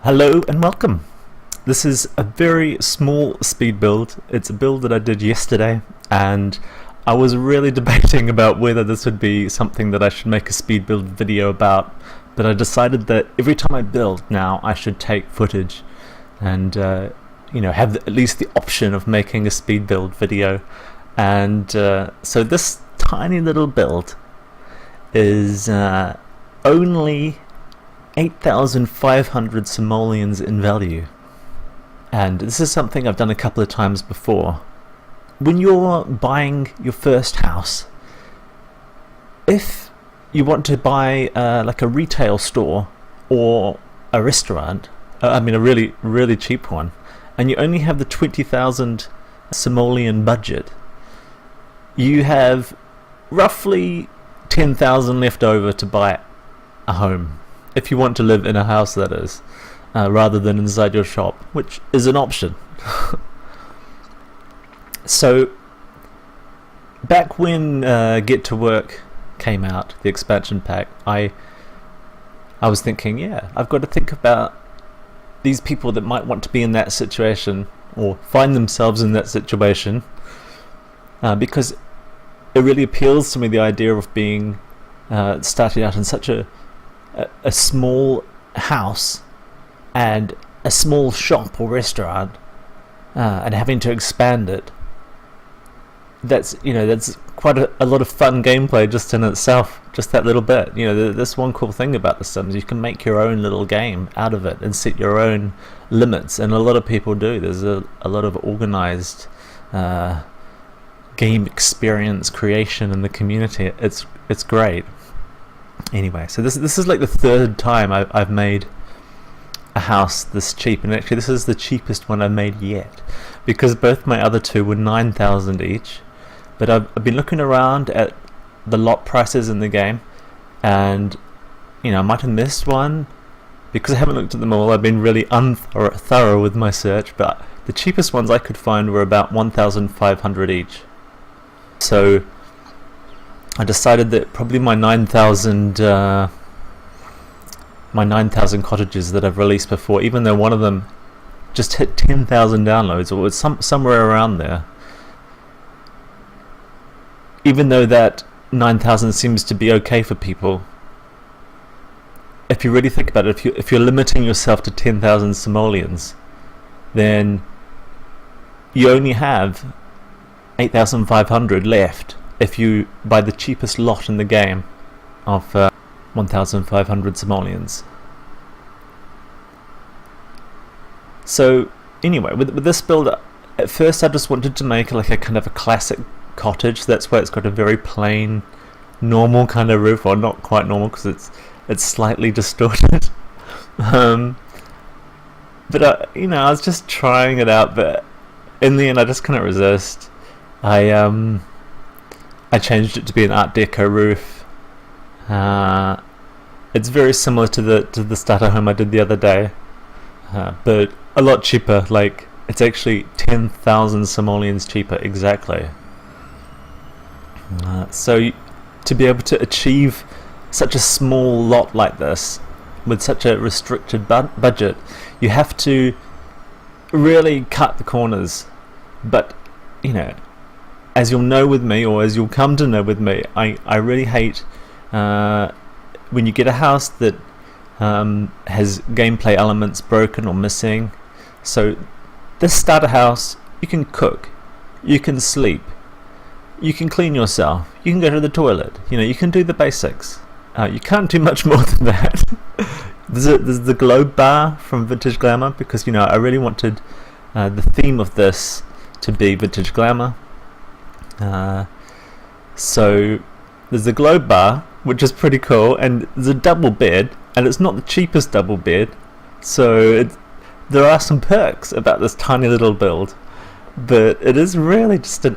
Hello and welcome. This is a very small speed build. It's a build that I did yesterday, and I was really debating about whether this would be something that I should make a speed build video about, but I decided that every time I build now I should take footage and have at least the option of making a speed build video. And so this tiny little build is only 8,500 simoleons in value, and this is something I've done a couple of times before. When you're buying your first house, if you want to buy like a retail store or a restaurant, a really cheap one, and you only have the 20,000 simoleon budget, you have roughly 10,000 left over to buy a home. If you want to live in a house, that is, rather than inside your shop, which is an option. So, back when Get to Work came out, the expansion pack, I was thinking, yeah, I've got to think about these people that might want to be in that situation, or find themselves in that situation, because it really appeals to me, the idea of being starting out in such a small house and a small shop or restaurant, and having to expand it. That's quite a lot of fun gameplay just in itself, just that little bit. This one cool thing about The Sims, you can make your own little game out of it and set your own limits, and a lot of people do. There's a lot of organized game experience creation in the community. It's great. Anyway, so this is like the third time I've made a house this cheap, and actually this is the cheapest one I've made yet, because both my other two were 9,000 each. But I've been looking around at the lot prices in the game, and I might have missed one because I haven't looked at them all. I've been really thorough with my search, but the cheapest ones I could find were about 1,500 each. So I decided that probably my 9,000 cottages that I've released before, even though one of them just hit 10,000 downloads, or was somewhere around there, even though that 9,000 seems to be okay for people, if you really think about it, if you're limiting yourself to 10,000 simoleons, then you only have 8,500 left if you buy the cheapest lot in the game of 1,500 simoleons. So anyway, with this build, at first I just wanted to make like a kind of a classic cottage. That's why it's got a very plain, normal kind of roof, or not quite normal because it's slightly distorted. But I was just trying it out, but in the end I just couldn't resist. I changed it to be an Art Deco roof. It's very similar to the starter home I did the other day, but a lot cheaper. Like, it's actually 10,000 simoleons cheaper exactly. So to be able to achieve such a small lot like this with such a restricted budget, you have to really cut the corners. But as you'll know with me, or as you'll come to know with me, I really hate when you get a house that has gameplay elements broken or missing. So this starter house, you can cook, you can sleep, you can clean yourself, you can go to the toilet, you can do the basics. You can't do much more than that. There's the globe bar from Vintage Glamour, because I really wanted the theme of this to be Vintage Glamour. So there's the globe bar, which is pretty cool, and there's a double bed, and it's not the cheapest double bed, so there are some perks about this tiny little build, but it is really just a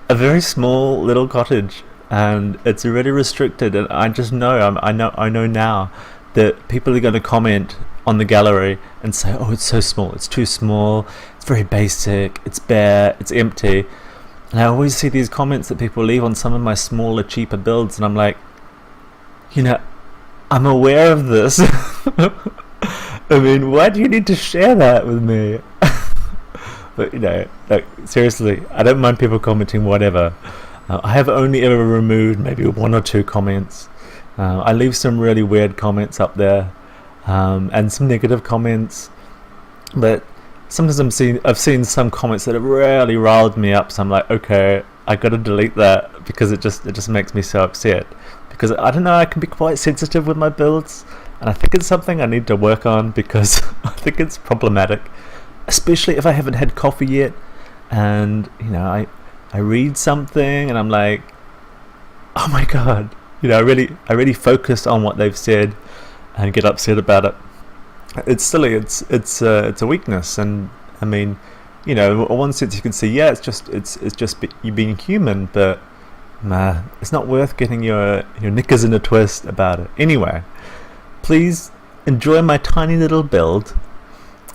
very small little cottage, and it's really restricted. And I just know I know now that people are going to comment on the gallery and say, oh, it's so small, it's too small, it's very basic, it's bare, it's empty. And I always see these comments that people leave on some of my smaller, cheaper builds, and I'm like, I'm aware of this, I mean, why do you need to share that with me? But like, seriously, I don't mind people commenting whatever. I have only ever removed maybe 1 or 2 comments. I leave some really weird comments up there, and some negative comments. But sometimes I've seen some comments that have really riled me up. So I'm like, okay, I got to delete that because it just makes me so upset. Because I don't know, I can be quite sensitive with my builds, and I think it's something I need to work on because I think it's problematic, especially if I haven't had coffee yet, and I read something and I'm like, oh my god, I really focus on what they've said and get upset about it. It's silly. It's a weakness, and I mean, in one sense you can see, yeah, it's just you being human, but it's not worth getting your knickers in a twist about it. Anyway, please enjoy my tiny little build,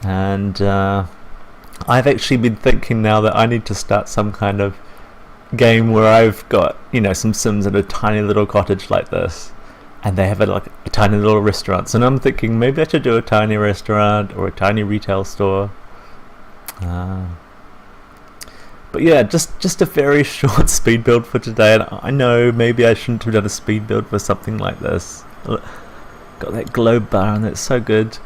and I've actually been thinking now that I need to start some kind of game where I've got some Sims in a tiny little cottage like this, and they have like a tiny little restaurant. So now I'm thinking maybe I should do a tiny restaurant or a tiny retail store. But yeah, just a very short speed build for today, and I know maybe I shouldn't have done a speed build for something like this. Got that globe bar, and it's so good.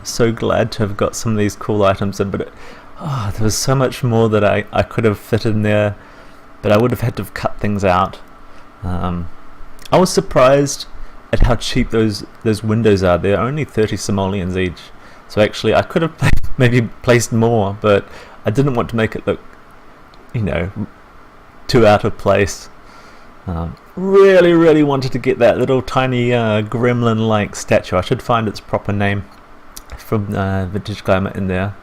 So glad to have got some of these cool items in, but there was so much more that I could have fit in there, but I would have had to have cut things out. I was surprised at how cheap those windows are. They're only 30 simoleons each, so actually I could have maybe placed more, but I didn't want to make it look too out of place. Really wanted to get that little tiny gremlin like statue. I should find its proper name from Vintage Glamour in there,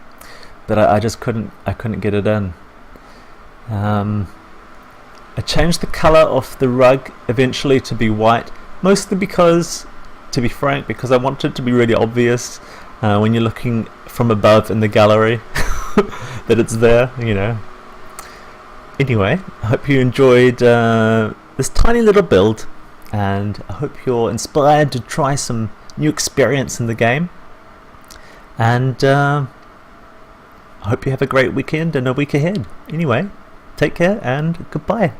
but I just couldn't get it in. I changed the colour of the rug eventually to be white, mostly because, to be frank, because I wanted it to be really obvious when you're looking from above in the gallery that it's there, Anyway, I hope you enjoyed this tiny little build, and I hope you're inspired to try some new experience in the game, and I hope you have a great weekend and a week ahead. Anyway, take care and goodbye.